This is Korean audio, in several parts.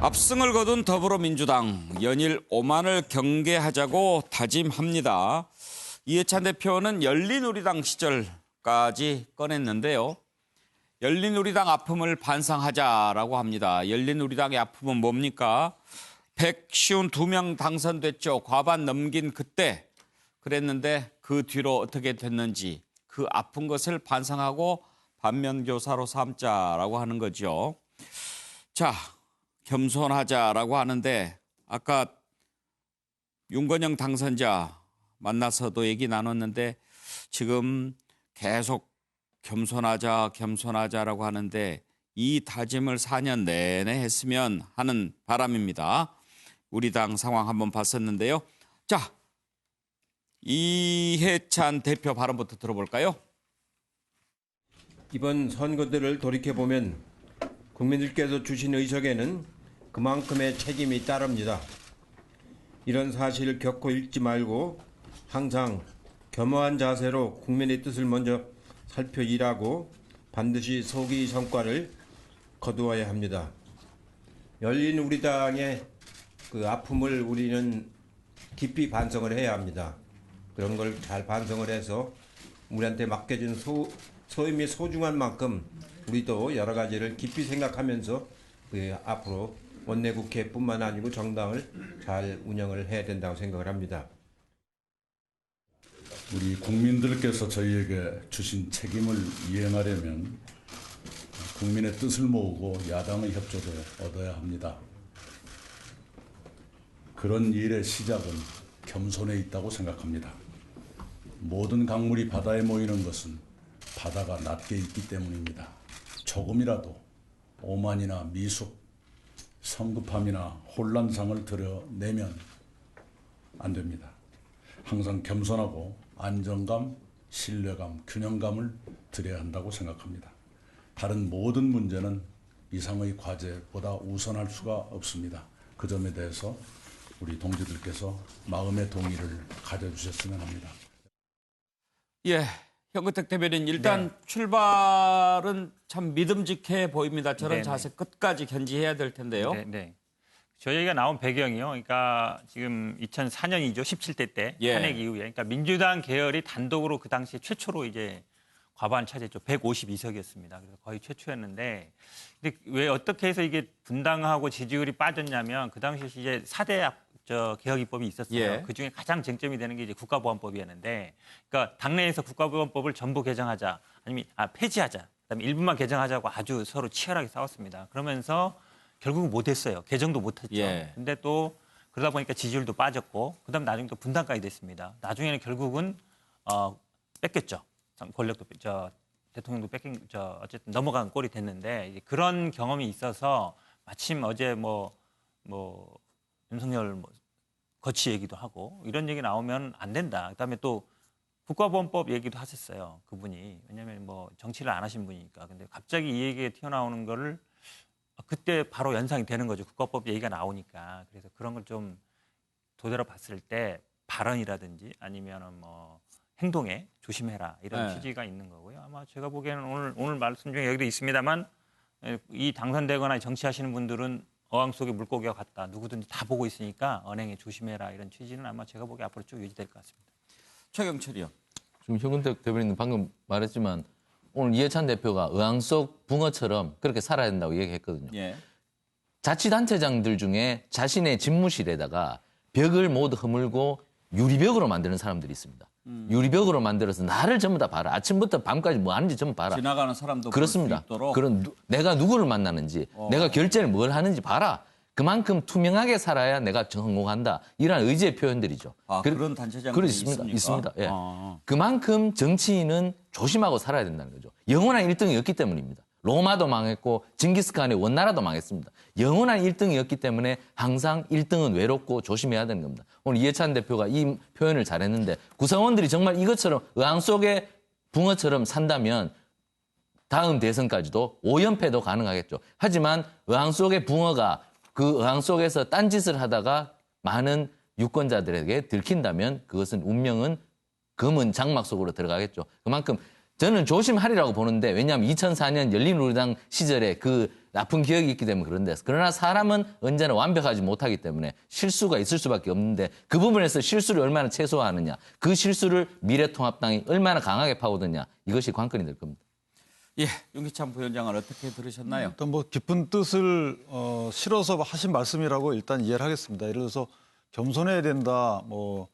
압승을 거둔 더불어민주당 연일 오만을 경계하자고 다짐합니다. 이해찬 대표는 열린우리당 시절까지 꺼냈는데요. 열린우리당 아픔을 반성하자라고 합니다. 열린우리당의 아픔은 뭡니까? 152명 당선됐죠. 과반 넘긴 그때 그랬는데 그 뒤로 어떻게 됐는지 그 아픈 것을 반성하고 반면교사로 삼자라고 하는 거죠. 자, 겸손하자라고 하는데 아까 윤건영 당선자 만나서도 얘기 나눴는데 지금 계속 겸손하자라고 하는데 이 다짐을 4년 내내 했으면 하는 바람입니다. 우리 당 상황 한번 봤었는데요. 자, 이해찬 대표 발언부터 들어볼까요? 이번 선거들을 돌이켜보면 국민들께서 주신 의석에는 그만큼의 책임이 따릅니다. 이런 사실을 결코 잊지 말고 항상 겸허한 자세로 국민의 뜻을 먼저 살펴 일하고 반드시 소기 성과를 거두어야 합니다. 열린우리당의 그 아픔을 우리는 깊이 반성을 해야 합니다. 그런 걸 잘 반성을 해서 우리한테 맡겨진 소임이 소중한 만큼 우리도 여러 가지를 깊이 생각하면서 앞으로 원내국회뿐만 아니고 정당을 잘 운영을 해야 된다고 생각을 합니다. 우리 국민들께서 저희에게 주신 책임을 이행하려면 국민의 뜻을 모으고 야당의 협조도 얻어야 합니다. 그런 일의 시작은 겸손에 있다고 생각합니다. 모든 강물이 바다에 모이는 것은 바다가 낮게 있기 때문입니다. 조금이라도 오만이나 미숙, 성급함이나 혼란상을 드러내면 안 됩니다. 항상 겸손하고 안정감, 신뢰감, 균형감을 드려야 한다고 생각합니다. 다른 모든 문제는 이상의 과제보다 우선할 수가 없습니다. 그 점에 대해서 우리 동지들께서 마음의 동의를 가져주셨으면 합니다. 예, 현근택 대변인 일단 출발은 참 믿음직해 보입니다. 저런 자세 끝까지 견지해야 될 텐데요. 네. 저희가 나온 배경이요. 그러니까 지금 2004년이죠. 17대 때 탄핵 이후에. 그러니까 민주당 계열이 단독으로 그 당시에 최초로 이제 과반 차지했죠. 152석이었습니다. 그래서 거의 최초였는데 근데 왜 어떻게 해서 이게 분당하고 지지율이 빠졌냐면 그 당시에 이제 4대 개혁 입법이 있었어요. 그 중에 가장 쟁점이 되는 게 이제 국가보안법이었는데, 그러니까 당내에서 국가보안법을 전부 개정하자, 아니면 폐지하자, 그다음에 일부만 개정하자고 아주 서로 치열하게 싸웠습니다. 그러면서 결국은 못했어요. 개정도 못했죠. 근데 또 그러다 보니까 지지율도 빠졌고, 그다음 나중에 또 분당까지 됐습니다. 나중에는 결국은 뺏겼죠. 권력도 대통령도 뺏긴 어쨌든 넘어간 꼴이 됐는데 이제 그런 경험이 있어서 마침 어제 윤석열 거치 얘기도 하고 이런 얘기 나오면 안 된다. 그다음에 또 국가보안법 얘기도 하셨어요. 그분이. 왜냐하면 정치를 안 하신 분이니까. 근데 갑자기 이 얘기가 튀어나오는 거를 그때 바로 연상이 되는 거죠. 국가법 얘기가 나오니까. 그래서 그런 걸 좀 도대로 봤을 때 발언이라든지 아니면 행동에 조심해라 이런 취지가 있는 거고요. 아마 제가 보기에는 오늘 말씀 중에 여기도 있습니다만 이 당선되거나 정치하시는 분들은 어항 속에 물고기와 같다. 누구든지 다 보고 있으니까 언행에 조심해라. 이런 취지는 아마 제가 보기에 앞으로 쭉 유지될 것 같습니다. 최경철이요. 지금 현근택 대변인은 방금 말했지만 오늘 이해찬 대표가 어항 속 붕어처럼 그렇게 살아야 된다고 얘기했거든요. 자치단체장들 중에 자신의 집무실에다가 벽을 모두 허물고 유리벽으로 만드는 사람들이 있습니다. 유리벽으로 만들어서 나를 전부 다 봐라. 아침부터 밤까지 뭐 하는지 전부 봐라. 지나가는 사람도 그렇습니다. 그런 내가 누구를 만나는지, 내가 결제를 뭘 하는지 봐라. 그만큼 투명하게 살아야 내가 성공한다. 이런 의지의 표현들이죠. 그런 단체장들이 있습니까? 있습니다. 예. 그만큼 정치인은 조심하고 살아야 된다는 거죠. 영원한 1등이었기 때문입니다. 로마도 망했고 징기스칸의 원나라도 망했습니다. 영원한 1등이었기 때문에 항상 1등은 외롭고 조심해야 되는 겁니다. 오늘 이해찬 대표가 이 표현을 잘했는데 구성원들이 정말 이것처럼 어항 속의 붕어처럼 산다면 다음 대선까지도 5연패도 가능하겠죠. 하지만 어항 속의 붕어가 그 어항 속에서 딴짓을 하다가 많은 유권자들에게 들킨다면 그것은 운명은 검은 장막 속으로 들어가겠죠. 그만큼 저는 조심하리라고 보는데 왜냐하면 2004년 열린우리당 시절에 그 나쁜 기억이 있기 때문에 그런데 그러나 사람은 언제나 완벽하지 못하기 때문에 실수가 있을 수밖에 없는데 그 부분에서 실수를 얼마나 최소화하느냐 그 실수를 미래통합당이 얼마나 강하게 파고드냐 이것이 관건이 될 겁니다. 예, 윤기찬 부위원장은 어떻게 들으셨나요? 일단 뭐 깊은 뜻을 실어서 하신 말씀이라고 일단 이해를 하겠습니다. 예를 들어서 겸손해야 된다, 뭐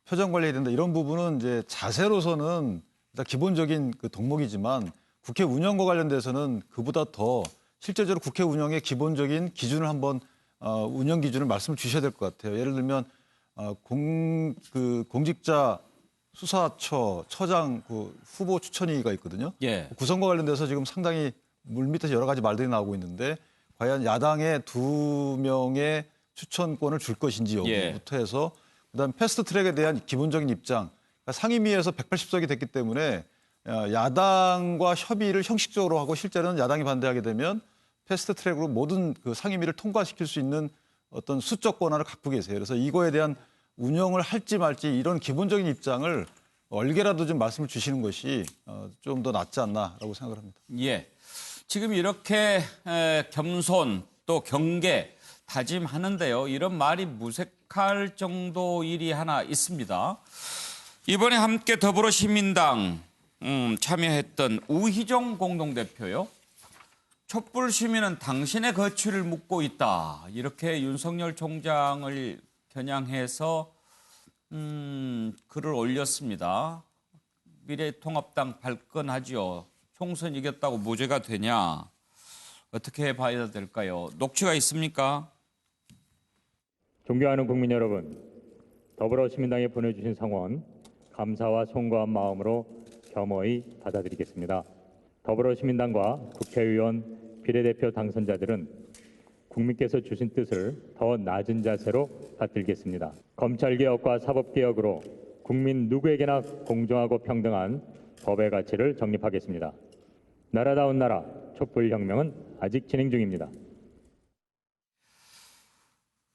표정 관리해야 된다 이런 부분은 이제 자세로서는 일단 기본적인 그 덕목이지만 국회 운영과 관련돼서는 그보다 더 실제적으로 국회 운영의 기본적인 기준을 한번 운영 기준을 말씀을 주셔야 될 것 같아요. 예를 들면 공직자 수사처 처장 그 후보 추천위가 있거든요. 예. 구성과 관련돼서 지금 상당히 물밑에서 여러 가지 말들이 나오고 있는데 과연 야당에 2명의 추천권을 줄 것인지 여부부터 해서 그다음 패스트트랙에 대한 기본적인 입장. 그러니까 상임위에서 180석이 됐기 때문에 야당과 협의를 형식적으로 하고 실제로는 야당이 반대하게 되면 패스트트랙으로 모든 그 상임위를 통과시킬 수 있는 어떤 수적 권한을 갖고 계세요. 그래서 이거에 대한 운영을 할지 말지 이런 기본적인 입장을 얼개라도 좀 말씀을 주시는 것이 좀 더 낫지 않나라고 생각을 합니다. 예. 지금 이렇게 겸손 또 경계 다짐하는데요. 이런 말이 무색할 정도 일이 하나 있습니다. 이번에 함께 더불어시민당 참여했던 우희정 공동대표요. 촛불 시민은 당신의 거취를 묻고 있다. 이렇게 윤석열 총장을 겨냥해서 글을 올렸습니다. 미래통합당 발끈하지요. 총선 이겼다고 무죄가 되냐. 어떻게 봐야 될까요? 녹취가 있습니까? 존경하는 국민 여러분, 더불어시민당에 보내주신 성원 감사와 송구한 마음으로 겸허히 받아들이겠습니다. 더불어시민당과 국회의원 비례대표 당선자들은 국민께서 주신 뜻을 더 낮은 자세로 받들겠습니다. 검찰개혁과 사법개혁으로 국민 누구에게나 공정하고 평등한 법의 가치를 정립하겠습니다. 나라다운 나라, 촛불혁명은 아직 진행 중입니다.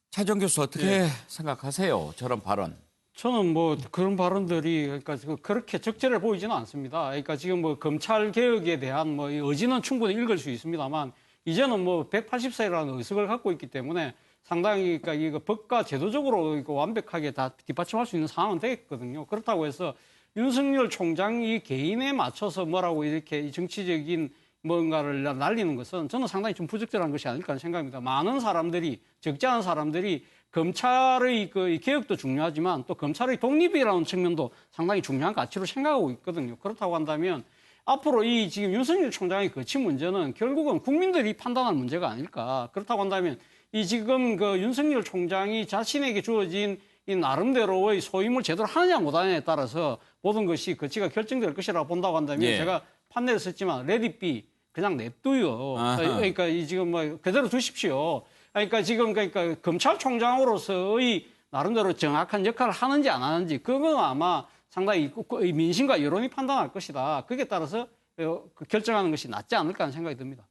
차정 교수 어떻게 생각하세요? 저런 발언. 저는 뭐 그런 발언들이 그러니까 그렇게 적절해 보이지는 않습니다. 그러니까 지금 뭐 검찰 개혁에 대한 뭐 의지는 충분히 읽을 수 있습니다만 이제는 뭐 180세라는 의석을 갖고 있기 때문에 상당히 그러니까 이거 법과 제도적으로 이거 완벽하게 다 뒷받침할 수 있는 상황은 되겠거든요. 그렇다고 해서 윤석열 총장이 개인에 맞춰서 뭐라고 이렇게 정치적인 뭔가를 날리는 것은 저는 상당히 좀 부적절한 것이 아닐까 하는 생각입니다. 많은 사람들이, 적지 않은 사람들이 검찰의 그 개혁도 중요하지만 또 검찰의 독립이라는 측면도 상당히 중요한 가치로 생각하고 있거든요. 그렇다고 한다면 앞으로 이 지금 윤석열 총장의 거취 문제는 결국은 국민들이 판단할 문제가 아닐까. 그렇다고 한다면 이 지금 그 윤석열 총장이 자신에게 주어진 이 나름대로의 소임을 제대로 하느냐 못하느냐에 따라서 모든 것이 거취가 결정될 것이라고 본다고 한다면 제가 판례를 썼지만 레디비 그냥 냅두요. 그러니까 이 지금 뭐 그대로 두십시오. 그러니까 지금 그러니까 검찰총장으로서의 나름대로 정확한 역할을 하는지 안 하는지 그건 아마 상당히 민심과 여론이 판단할 것이다. 거기에 따라서 결정하는 것이 낫지 않을까 하는 생각이 듭니다.